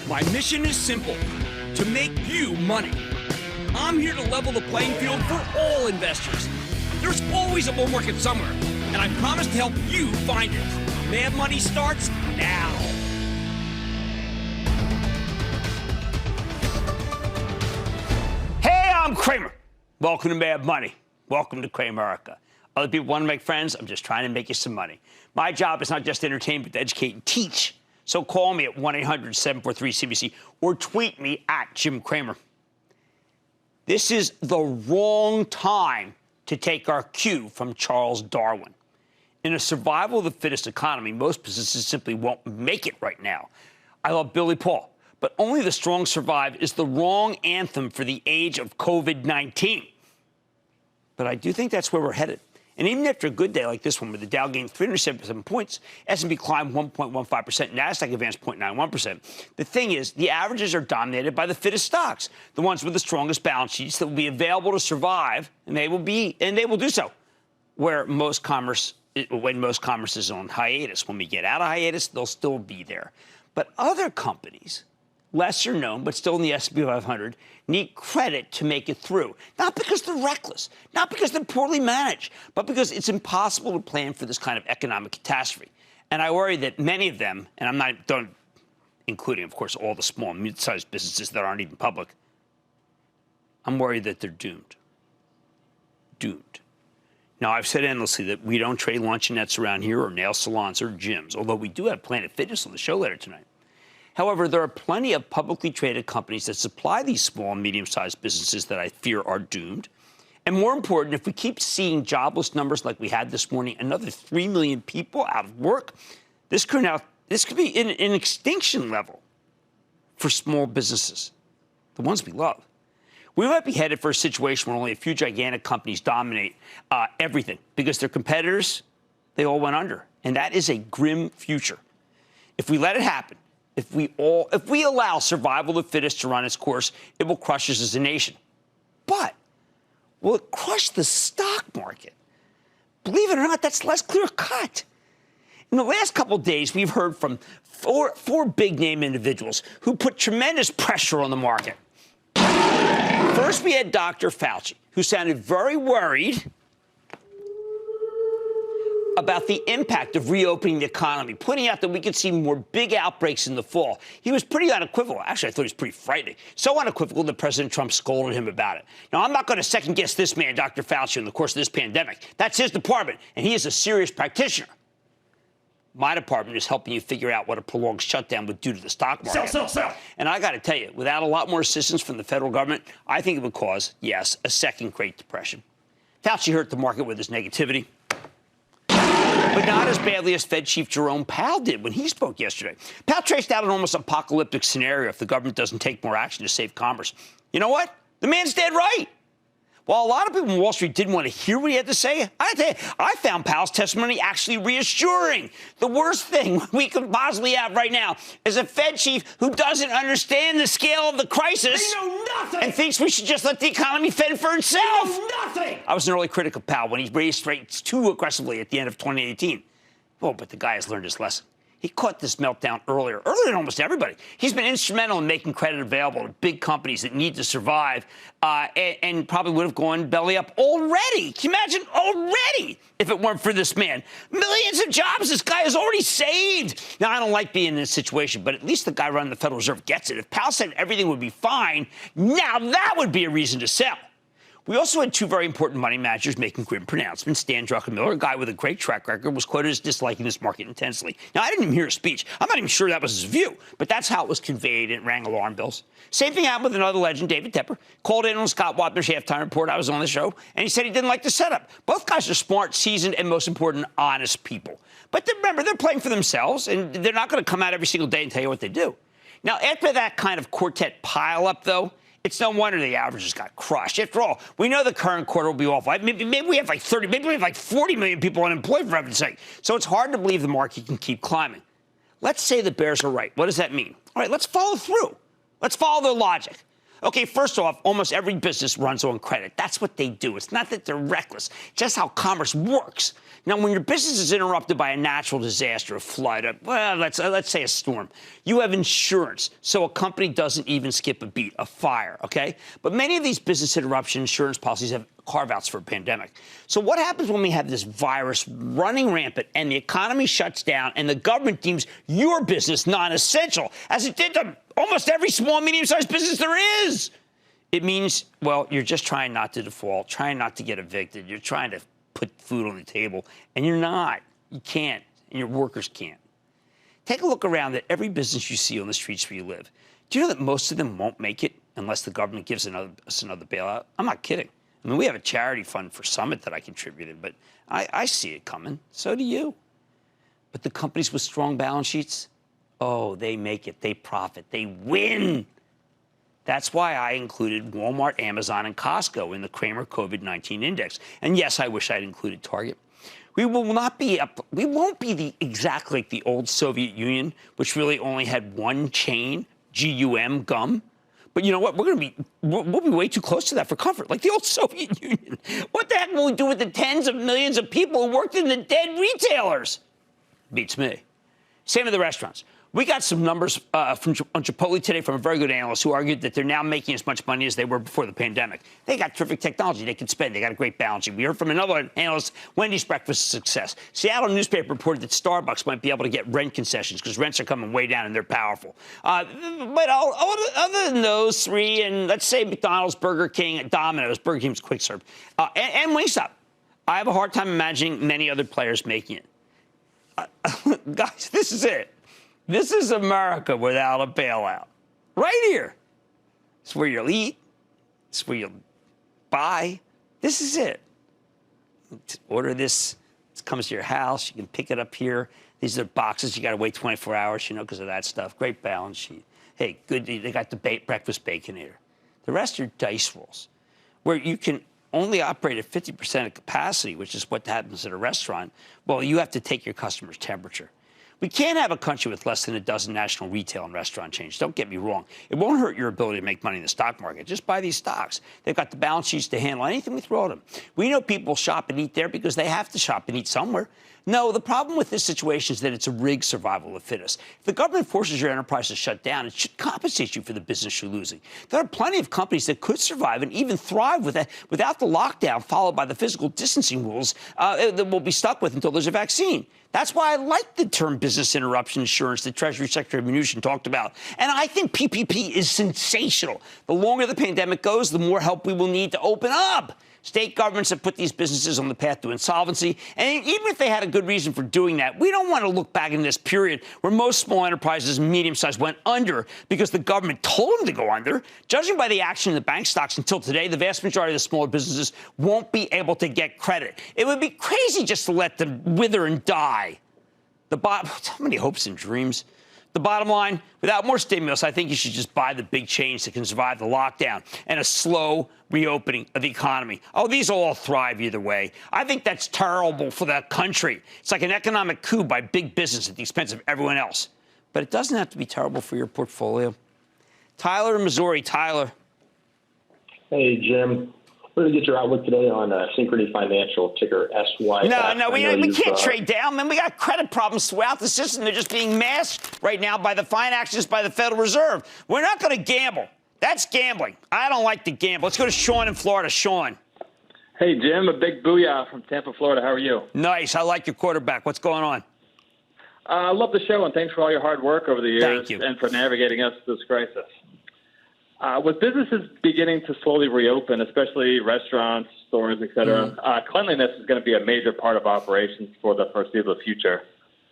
My mission is simple, to make you money. I'm here to level the playing field for all investors. There's always a bull market somewhere, and I promise to help you find it. Mad Money starts now. Hey, I'm Cramer. Welcome to Mad Money. Welcome to Cramerica. Other people want to make friends. I'm just trying to make you some money. My job is not just to entertain, but to educate and teach. So call me at 1-800-743-CBC or tweet me at Jim Cramer. This is the wrong time to take our cue from Charles Darwin. In a survival of the fittest economy, most businesses simply won't make it right now. I love Billy Paul, but only the strong survive is the wrong anthem for the age of COVID-19. But I do think that's where we're headed. And even after a good day like this one, where the Dow gained 377 points, S&P climbed 1.15%, NASDAQ advanced 0.91%, the thing is, the averages are dominated by the fittest stocks, the ones with the strongest balance sheets that will be available to survive, and they will do so, when most commerce is on hiatus. When we get out of hiatus, they'll still be there. But other companies, lesser known, but still in the S&P 500, need credit to make it through. Not because they're reckless, not because they're poorly managed, but because it's impossible to plan for this kind of economic catastrophe. And I worry that many of them, and I'm not done including, of course, all the small and mid-sized businesses that aren't even public, I'm worried that they're doomed. Doomed. Now, I've said endlessly that we don't trade luncheonettes around here or nail salons or gyms, although we do have Planet Fitness on the show later tonight. However, there are plenty of publicly traded companies that supply these small and medium-sized businesses that I fear are doomed. And more important, if we keep seeing jobless numbers like we had this morning, another 3 million people out of work, this could be an extinction level for small businesses, the ones we love. We might be headed for a situation where only a few gigantic companies dominate everything because their competitors, they all went under. And that is a grim future. If we let it happen, if we allow survival of the fittest to run its course, it will crush us as a nation. But will it crush the stock market? Believe it or not, that's less clear cut. In the last couple of days, we've heard from four big-name individuals who put tremendous pressure on the market. First, we had Dr. Fauci, who sounded very worried about the impact of reopening the economy, pointing out that we could see more big outbreaks in the fall. He was pretty unequivocal. Actually, I thought he was pretty frightening. So unequivocal that President Trump scolded him about it. Now, I'm not going to second-guess this man, Dr. Fauci, in the course of this pandemic. That's his department, and he is a serious practitioner. My department is helping you figure out what a prolonged shutdown would do to the stock market. Sell. And I got to tell you, without a lot more assistance from the federal government, I think it would cause, yes, a second Great Depression. Fauci hurt the market with his negativity, but not as badly as Fed Chief Jerome Powell did when he spoke yesterday. Powell traced out an almost apocalyptic scenario if the government doesn't take more action to save commerce. You know what? The man's dead right. While a lot of people in Wall Street didn't want to hear what he had to say, I found Powell's testimony actually reassuring. The worst thing we could possibly have right now is a Fed chief who doesn't understand the scale of the crisis. They know nothing. And thinks we should just let the economy fend for itself. They know nothing. I was an early critic of Powell when he raised rates too aggressively at the end of 2018. Oh, but the guy has learned his lesson. He caught this meltdown earlier than almost everybody. He's been instrumental in making credit available to big companies that need to survive and probably would have gone belly up already. Can you imagine already if it weren't for this man? Millions of jobs this guy has already saved. Now, I don't like being in this situation, but at least the guy running the Federal Reserve gets it. If Powell said everything would be fine, now that would be a reason to sell. We also had two very important money managers making grim pronouncements. Stan Druckenmiller, a guy with a great track record, was quoted as disliking this market intensely. Now, I didn't even hear a speech. I'm not even sure that was his view, but that's how it was conveyed, and it rang alarm bells. Same thing happened with another legend, David Tepper. Called in on Scott Wapner's halftime report. I was on the show, and he said he didn't like the setup. Both guys are smart, seasoned, and most important, honest people. But remember, they're playing for themselves, and they're not going to come out every single day and tell you what they do. Now, after that kind of quartet pile-up, though, it's no wonder the averages got crushed. After all, we know the current quarter will be awful. Maybe we have like 30, maybe we have like 40 million people unemployed, for heaven's sake. So it's hard to believe the market can keep climbing. Let's say the bears are right. What does that mean? All right, let's follow through. Let's follow their logic. Okay, first off, almost every business runs on credit. That's what they do. It's not that they're reckless, just how commerce works. Now, when your business is interrupted by a natural disaster, a flood, let's say a storm, you have insurance, so a company doesn't even skip a beat, a fire, okay? But many of these business interruption insurance policies have carve-outs for a pandemic. So what happens when we have this virus running rampant and the economy shuts down and the government deems your business non-essential, as it did to almost every small, medium-sized business there is? It means, well, you're just trying not to default, trying not to get evicted. You're trying to put food on the table, and you're not. You can't, and your workers can't. Take a look around at every business you see on the streets where you live. Do you know that most of them won't make it unless the government gives us another bailout? I'm not kidding. I mean, we have a charity fund for Summit that I contributed, but I see it coming. So do you. But the companies with strong balance sheets, oh, they make it. They profit. They win. That's why I included Walmart, Amazon, and Costco in the Cramer COVID-19 index. And yes, I wish I'd included Target. We won't be exactly like the old Soviet Union, which really only had one chain, GUM, gum. But you know what? We'll be way too close to that for comfort, like the old Soviet Union. What the heck will we do with the tens of millions of people who worked in the dead retailers? Beats me. Same with the restaurants. We got some numbers on Chipotle today from a very good analyst who argued that they're now making as much money as they were before the pandemic. They got terrific technology they can spend. They got a great balance sheet. We heard from another analyst, Wendy's breakfast success. Seattle newspaper reported that Starbucks might be able to get rent concessions because rents are coming way down and they're powerful. But other than those three, and let's say McDonald's, Burger King, Domino's, Burger King's quick serve, and Wingstop, I have a hard time imagining many other players making it. Guys, this is it. This is America without a bailout. Right here. It's where you'll eat. It's where you'll buy. This is it. Order this. It comes to your house. You can pick it up here. These are boxes. You got to wait 24 hours, because of that stuff. Great balance sheet. Hey, good. They got the breakfast baconator. The rest are dice rolls, where you can only operate at 50% of capacity, which is what happens at a restaurant. Well, you have to take your customer's temperature. We can't have a country with less than a dozen national retail and restaurant chains. Don't get me wrong. It won't hurt your ability to make money in the stock market. Just buy these stocks. They've got the balance sheets to handle anything we throw at them. We know people shop and eat there because they have to shop and eat somewhere. No, the problem with this situation is that it's a rigged survival of the fittest. If the government forces your enterprise to shut down, it should compensate you for the business you're losing. There are plenty of companies that could survive and even thrive without the lockdown followed by the physical distancing rules that we'll be stuck with until there's a vaccine. That's why I like the term business interruption insurance that Treasury Secretary Mnuchin talked about. And I think PPP is sensational. The longer the pandemic goes, the more help we will need to open up. State governments have put these businesses on the path to insolvency, and even if they had a good reason for doing that, we don't want to look back in this period where most small enterprises and medium-sized went under because the government told them to go under. Judging by the action in the bank stocks until today, the vast majority of the smaller businesses won't be able to get credit. It would be crazy just to let them wither and die. So many hopes and dreams. The bottom line, without more stimulus, I think you should just buy the big chains that can survive the lockdown and a slow reopening of the economy. Oh, these will all thrive either way. I think that's terrible for the country. It's like an economic coup by big business at the expense of everyone else. But it doesn't have to be terrible for your portfolio. Tyler in Missouri. Tyler. Hey, Jim. We're going to get your outlook today on Synchrony Financial, ticker SY. No, we can't trade down, man. We got credit problems throughout the system. They're just being masked right now by the fine actions by the Federal Reserve. We're not going to gamble. That's gambling. I don't like to gamble. Let's go to Sean in Florida. Sean. Hey, Jim, a big booyah from Tampa, Florida. How are you? Nice. I like your quarterback. What's going on? I love the show, and thanks for all your hard work over the years. Thank you. And for navigating us through this crisis. With businesses beginning to slowly reopen, especially restaurants, stores, et cetera, cleanliness is going to be a major part of operations for the foreseeable future.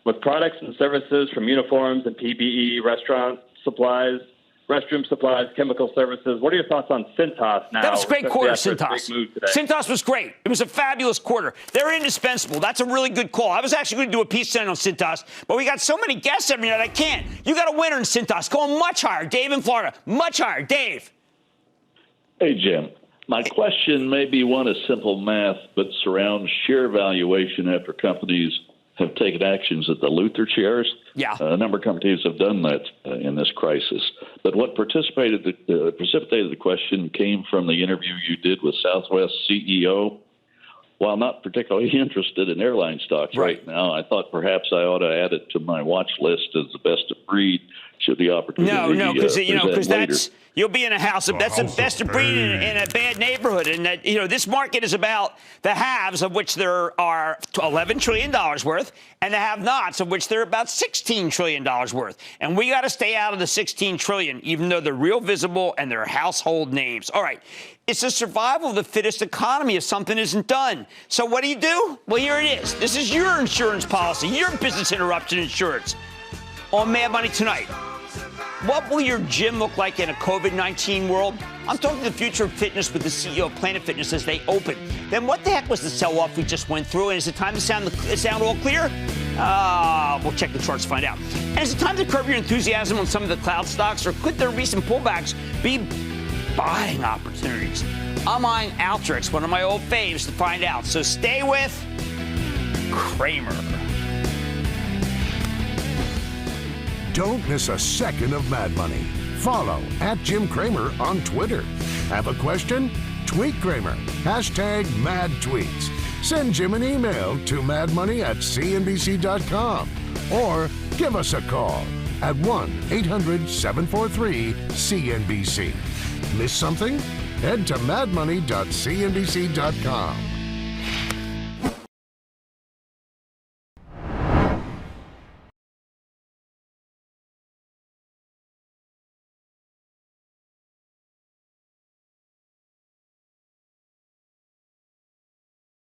With products and services from uniforms and PPE, restaurant supplies, restroom supplies, chemical services, what are your thoughts on Cintas now? That was a great quarter, Cintas. Cintas was great. It was a fabulous quarter. They're indispensable. That's a really good call. I was actually going to do a piece tonight on Cintas, but we got so many guests every night I can't. You got a winner in Cintas. Going much higher. Dave in Florida. Much higher. Dave. Hey, Jim. My question may be one of simple math, but surrounds share valuation after companies have taken actions at the Luther chairs. Yeah. A number of companies have done that in this crisis. But what precipitated the question came from the interview you did with Southwest CEO. While not particularly interested in airline stocks right now, I thought perhaps I ought to add it to my watch list as the best of breed should the opportunity. No, because that's you'll be in a house. That's the best of breed in a bad neighborhood, and that this market is about the haves, of which there are $11 trillion worth, and the have-nots, of which there are about $16 trillion worth. And we got to stay out of the $16 trillion, even though they're real visible and they're household names. All right. It's the survival of the fittest economy if something isn't done. So what do? Well, here it is. This is your insurance policy, your business interruption insurance. On Mad Money tonight, what will your gym look like in a COVID-19 world? I'm talking the future of fitness with the CEO of Planet Fitness as they open. Then what the heck was the sell-off we just went through? And is it time to sound all clear? We'll check the charts to find out. And is it time to curb your enthusiasm on some of the cloud stocks, or could their recent pullbacks be buying opportunities? I'm eyeing Alteryx, one of my old faves, to find out. So stay with Cramer. Don't miss a second of Mad Money. Follow @Jim Cramer on Twitter. Have a question? Tweet Cramer. #MadTweets. Send Jim an email to madmoney@cnbc.com or give us a call at 1-800-743-CNBC. Miss something? Head to madmoney.cnbc.com.